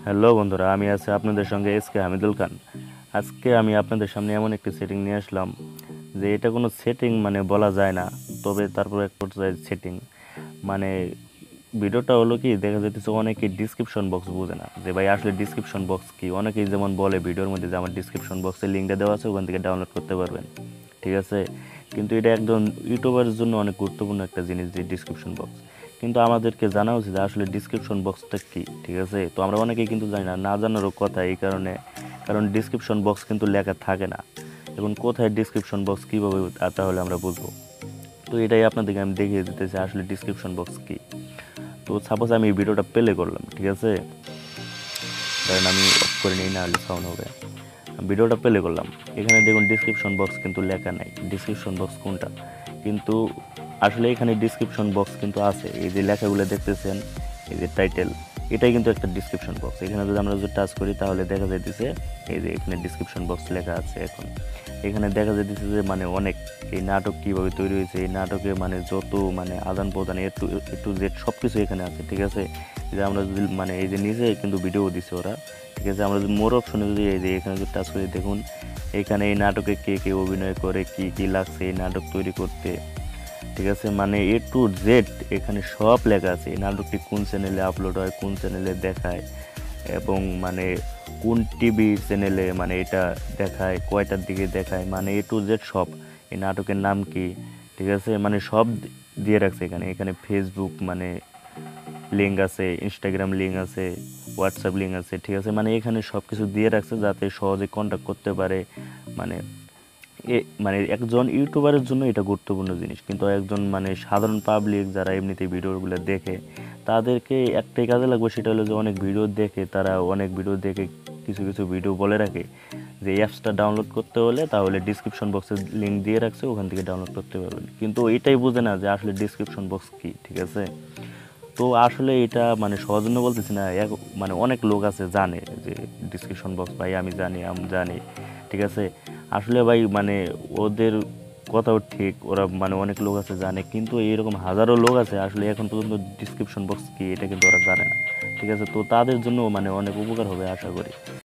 Hello বন্ধুরা, আমি আছি আপনাদের সঙ্গে এসকে হামিদুল খান। আজকে আমি আপনাদের সামনে এমন একটি সেটিং নিয়ে আসলাম যে এটা কোনো সেটিং মানে বলা যায় না, তবে তারপর এক পর্যায়ে সেটিং মানে ভিডিওটা হলো কি, দেখা যাইতেছে অনেকেই ডিসক্রিপশন বক্স বোঝে না যে ভাই আসলে ডিসক্রিপশন বক্স কি। অনেকেই যেমন বলে ভিডিওর মধ্যে যে আমার ডিসক্রিপশন বক্সের লিঙ্কটা দেওয়া আছে, ওখান থেকে ডাউনলোড করতে পারবেন, ঠিক আছে। কিন্তু এটা একজন ইউটিউবারের জন্য অনেক গুরুত্বপূর্ণ একটা জিনিস, যে ডিসক্রিপশন বক্স। কিন্তু আমাদেরকে জানা উচিত যে আসলে ডিসক্রিপশন বক্সটা কী, ঠিক আছে। তো আমরা অনেকেই কিন্তু জানি না, না জানারও কথা এই কারণে, কারণ ডিসক্রিপশন বক্স কিন্তু লেখা থাকে না। এখন কোথায় ডিসক্রিপশন বক্স কীভাবে তাহলে আমরা বুঝবো? তো এটাই আপনাদেরকে আমি দেখিয়ে দিতেছি আসলে ডিসক্রিপশন বক্স কী। তো সাপোজ আমি এই ভিডিওটা প্লে করলাম, ঠিক আছে, কারণ আমি অফ করে নিই, না হলে সাউন্ড হবে। ভিডিওটা প্লে করলাম, এখানে দেখুন ডিসক্রিপশন বক্স কিন্তু লেখা নাই। ডিসক্রিপশন বক্স কোনটা? কিন্তু আসলে এখানে ডিসক্রিপশন বক্স কিন্তু আছে। এই যে লেখাগুলো দেখতেছেন, এই যে টাইটেল, এটাই কিন্তু একটা ডিসক্রিপশন বক্স। এখানে যদি আমরা যদি টাচ করি তাহলে দেখা যাইতেছে এই যে এখানে ডিসক্রিপশন বক্স লেখা আছে। এখন এখানে দেখা যাইতেছে যে মানে অনেক, এই নাটক কীভাবে তৈরি হয়েছে, এই নাটকে মানে যত মানে আদান প্রদান এ টু জেড সব কিছু এখানে আছে, ঠিক আছে। যে আমরা যদি মানে এই যে নিচে কিন্তু ভিডিও দিছে ওরা, ঠিক আছে। আমরা যদি মোর অপশনে যদি এই যে এখানে যদি টাচ করি, দেখুন এখানে এই নাটকে কে কে অভিনয় করে, কি কি লাগছে এই নাটক তৈরি করতে, ঠিক আছে। মানে এ টু জেড এখানে সব লেখা আছে। এই নাটকটি কোন চ্যানেলে আপলোড হয়, কোন চ্যানেলে দেখায়, এবং মানে কোন টিভি চ্যানেলে মানে এটা দেখায়, কয়টার দিকে দেখায়, মানে এ টু জেড সব। এই নাটকের নাম কি, ঠিক আছে, মানে সব দিয়ে রাখছে এখানে। এখানে ফেসবুক মানে লিঙ্ক আছে, ইনস্টাগ্রাম লিঙ্ক আছে, হোয়াটসঅ্যাপ লিঙ্ক আছে, ঠিক আছে। মানে এখানে সব কিছু দিয়ে রাখছে যাতে সহজে কন্ট্যাক্ট করতে পারে। মানে মানে একজন ইউটিউবারের জন্য এটা গুরুত্বপূর্ণ জিনিস, কিন্তু একজন মানে সাধারণ পাবলিক যারা এমনিতে ভিডিওগুলো দেখে, তাদেরকে একটাই কাজে লাগবে, সেটা হলো যে অনেক ভিডিও দেখে, তারা অনেক ভিডিও দেখে কিছু কিছু ভিডিও বলে রাখে যে এই অ্যাপসটা ডাউনলোড করতে হলে তাহলে ডিসক্রিপশন বক্সে লিঙ্ক দিয়ে রাখছে, ওখান থেকে ডাউনলোড করতে পারবেন। কিন্তু এটাই বোঝে না যে আসলে ডিসক্রিপশন বক্স কী, ঠিক আছে। তো আসলে এটা মানে সৌজন্য বলতেছি না, মানে অনেক লোক আছে জানে যে ডিসক্রিপশন বক্স, ভাই আমি জানি, আমি জানি, ঠিক আছে। আসলে ভাই মানে ওদের কথাও ঠিক, ওরা মানে অনেক লোক আছে জানে, কিন্তু এইরকম হাজারো লোক আছে আসলে এখন পর্যন্ত ডিসক্রিপশন বক্স কি এটা কিন্তু ওরা জানে না, ঠিক আছে। তো তাদের জন্য মানে অনেক উপকার হবে আশা করি।